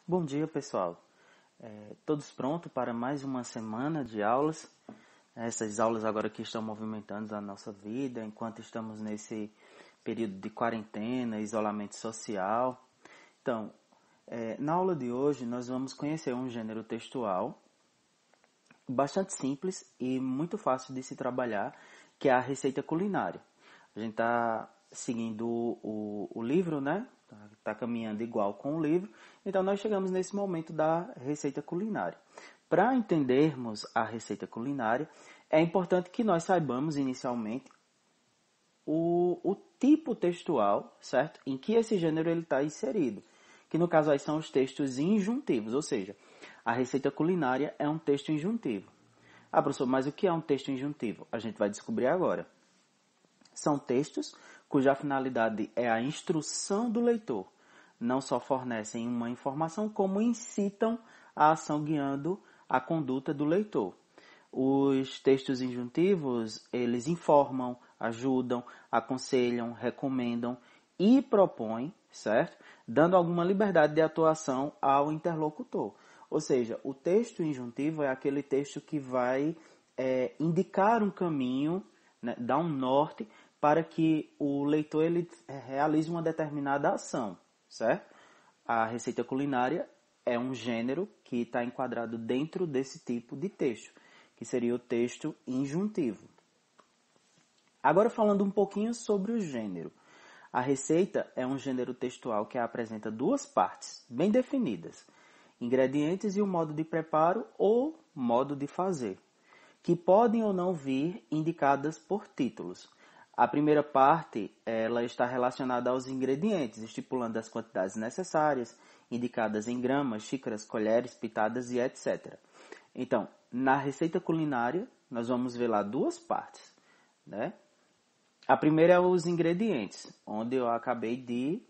Bom dia, pessoal. Todos prontos para mais uma semana de aulas? Essas aulas agora que estão movimentando a nossa vida, enquanto estamos nesse período de quarentena, isolamento social. Então, na aula de hoje, nós vamos conhecer um gênero textual bastante simples e muito fácil de se trabalhar, que é a receita culinária. A gente está seguindo o livro, né? Está caminhando igual com o livro. Então, nós chegamos nesse momento da receita culinária. Para entendermos a receita culinária, é importante que nós saibamos inicialmente o tipo textual, certo? Em que esse gênero está inserido. Que no caso aí são os textos injuntivos, ou seja, a receita culinária é um texto injuntivo. Ah, professor, mas o que é um texto injuntivo? A gente vai descobrir agora. São textos cuja finalidade é a instrução do leitor. Não só fornecem uma informação, como incitam a ação guiando a conduta do leitor. Os textos injuntivos, eles informam, ajudam, aconselham, recomendam e propõem, certo? Dando alguma liberdade de atuação ao interlocutor. Ou seja, o texto injuntivo é aquele texto que vai indicar um caminho, né, dar um norte para que o leitor ele realize uma determinada ação, certo? A receita culinária é um gênero que está enquadrado dentro desse tipo de texto, que seria o texto injuntivo. Agora falando um pouquinho sobre o gênero. A receita é um gênero textual que apresenta duas partes bem definidas: ingredientes e o modo de preparo ou modo de fazer, que podem ou não vir indicadas por títulos. A primeira parte ela está relacionada aos ingredientes, estipulando as quantidades necessárias, indicadas em gramas, xícaras, colheres, pitadas e etc. Então, na receita culinária, nós vamos ver lá duas partes, né? A primeira é os ingredientes, onde eu acabei de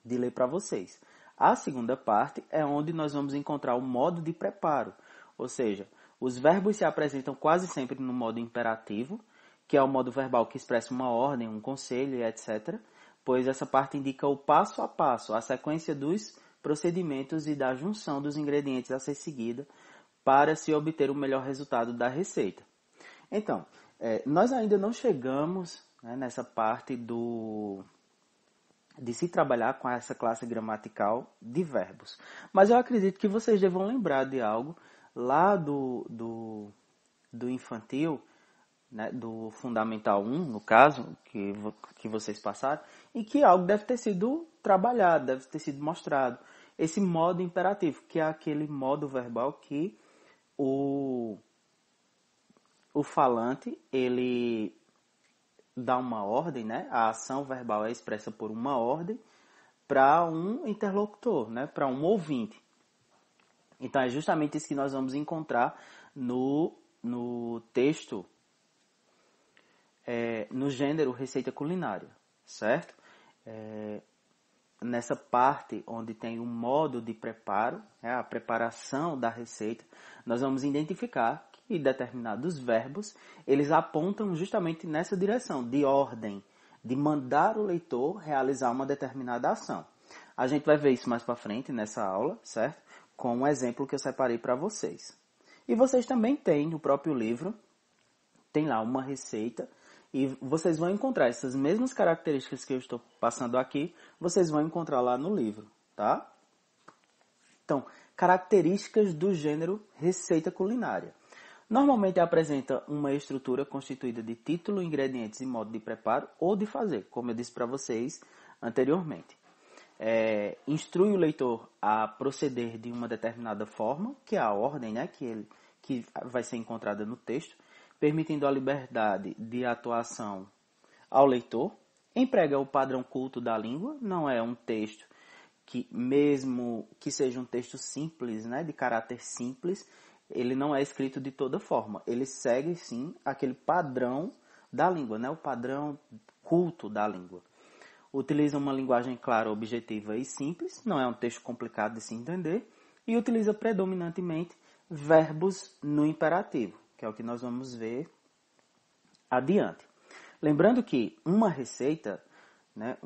ler para vocês. A segunda parte é onde nós vamos encontrar o modo de preparo, ou seja, os verbos se apresentam quase sempre no modo imperativo, que é o modo verbal que expressa uma ordem, um conselho e etc., pois essa parte indica o passo a passo, a sequência dos procedimentos e da junção dos ingredientes a ser seguida para se obter o melhor resultado da receita. Então, nós ainda não chegamos, né, nessa parte de se trabalhar com essa classe gramatical de verbos. Mas eu acredito que vocês devam lembrar de algo lá do infantil, né, do Fundamental 1, no caso, que vocês passaram, e que algo deve ter sido trabalhado, deve ter sido mostrado. Esse modo imperativo, que é aquele modo verbal que o falante, ele dá uma ordem, né? A ação verbal é expressa por uma ordem para um interlocutor, né? Para um ouvinte. Então, é justamente isso que nós vamos encontrar no texto, no gênero receita culinária, certo? Nessa parte onde tem o modo de preparo, né, a preparação da receita, nós vamos identificar que determinados verbos, eles apontam justamente nessa direção, de ordem, de mandar o leitor realizar uma determinada ação. A gente vai ver isso mais para frente nessa aula, certo? Com um exemplo que eu separei para vocês. E vocês também têm no próprio livro, tem lá uma receita, e vocês vão encontrar essas mesmas características que eu estou passando aqui, vocês vão encontrar lá no livro, tá? Então, características do gênero receita culinária. Normalmente apresenta uma estrutura constituída de título, ingredientes e modo de preparo ou de fazer, como eu disse para vocês anteriormente. Instrui o leitor a proceder de uma determinada forma, que é a ordem, né, que vai ser encontrada no texto, permitindo a liberdade de atuação ao leitor. Emprega o padrão culto da língua, não é um texto que, mesmo que seja um texto simples, né, de caráter simples, ele não é escrito de toda forma. Ele segue, sim, aquele padrão da língua, né, o padrão culto da língua. Utiliza uma linguagem clara, objetiva e simples, não é um texto complicado de se entender, e utiliza predominantemente verbos no imperativo, que é o que nós vamos ver adiante. Lembrando que uma receita, né,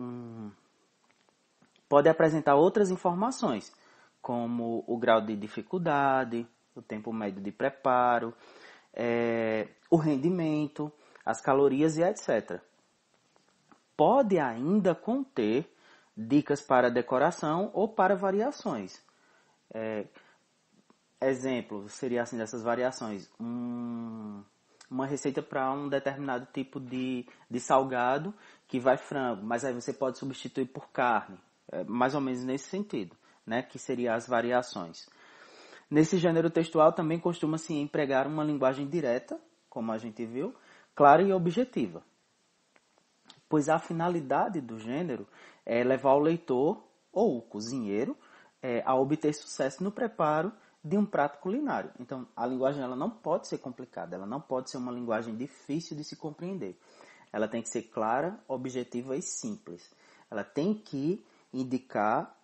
pode apresentar outras informações, como o grau de dificuldade, o tempo médio de preparo, o rendimento, as calorias e etc. Pode ainda conter dicas para decoração ou para variações. Exemplo, seria assim dessas variações, uma receita para um determinado tipo de salgado que vai frango, mas aí você pode substituir por carne, mais ou menos nesse sentido, né, que seria as variações. Nesse gênero textual também costuma-se empregar uma linguagem direta, como a gente viu, clara e objetiva, pois a finalidade do gênero é levar o leitor ou o cozinheiro a obter sucesso no preparo de um prato culinário. Então, a linguagem ela não pode ser complicada, ela não pode ser uma linguagem difícil de se compreender. Ela tem que ser clara, objetiva e simples. Ela tem que indicar,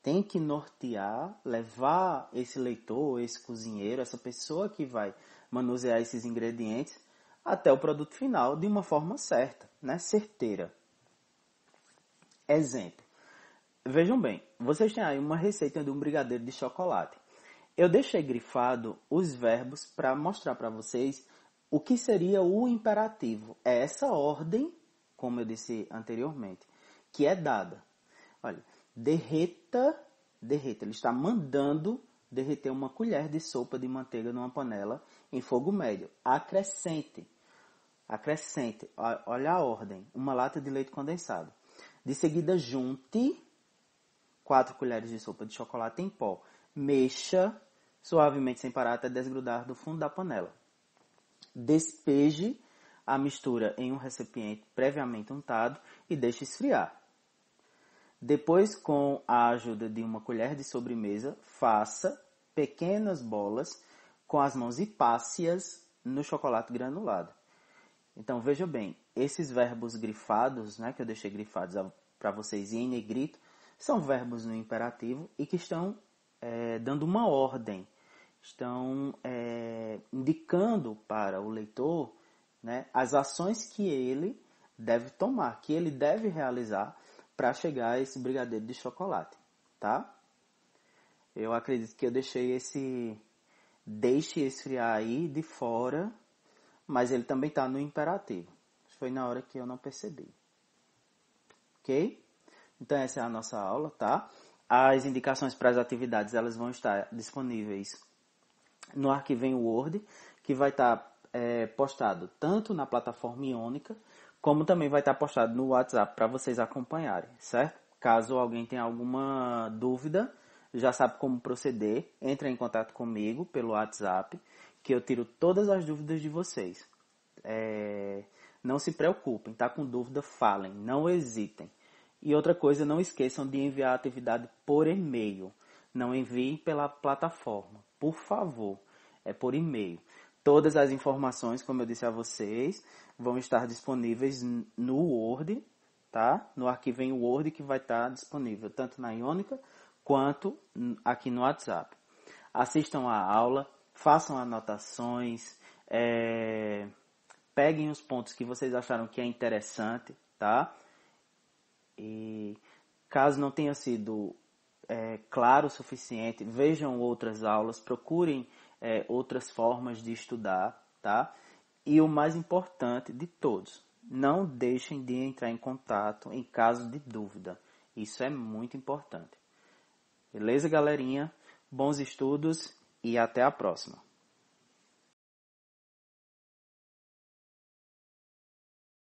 tem que nortear, levar esse leitor, esse cozinheiro, essa pessoa que vai manusear esses ingredientes até o produto final de uma forma certa, né? Certeira. Exemplo. Vejam bem, vocês têm aí uma receita de um brigadeiro de chocolate. Eu deixei grifado os verbos para mostrar para vocês o que seria o imperativo. É essa ordem, como eu disse anteriormente, que é dada. Olha, derreta. Ele está mandando derreter uma colher de sopa de manteiga numa panela em fogo médio. Acrescente. Olha a ordem. Uma lata de leite condensado. De seguida, junte 4 colheres de sopa de chocolate em pó. Mexa suavemente sem parar até desgrudar do fundo da panela. Despeje a mistura em um recipiente previamente untado e deixe esfriar. Depois, com a ajuda de uma colher de sobremesa, faça pequenas bolas com as mãos e passe-as no chocolate granulado. Então, veja bem, esses verbos grifados, né, que eu deixei grifados para vocês em negrito, são verbos no imperativo e que estão dando uma ordem, estão indicando para o leitor, né, as ações que ele deve tomar, que ele deve realizar para chegar a esse brigadeiro de chocolate, tá? Eu acredito que eu deixei esse deixe esfriar aí de fora, mas ele também está no imperativo. Foi na hora que eu não percebi. Ok? Então essa é a nossa aula, tá? As indicações para as atividades, elas vão estar disponíveis no arquivo em Word, que vai estar postado tanto na plataforma Iônica, como também vai estar postado no WhatsApp para vocês acompanharem, certo? Caso alguém tenha alguma dúvida, já sabe como proceder, entre em contato comigo pelo WhatsApp, que eu tiro todas as dúvidas de vocês. Não se preocupem, tá com dúvida, falem, não hesitem. E outra coisa, não esqueçam de enviar a atividade por e-mail. Não enviem pela plataforma, por favor, é por e-mail. Todas as informações, como eu disse a vocês, vão estar disponíveis no Word, tá? No arquivo em Word que vai estar disponível tanto na Iônica quanto aqui no WhatsApp. Assistam a aula, façam anotações, peguem os pontos que vocês acharam que é interessante, tá? E caso não tenha sido claro o suficiente, vejam outras aulas, procurem outras formas de estudar, tá? E o mais importante de todos, não deixem de entrar em contato em caso de dúvida. Isso é muito importante. Beleza, galerinha? Bons estudos e até a próxima.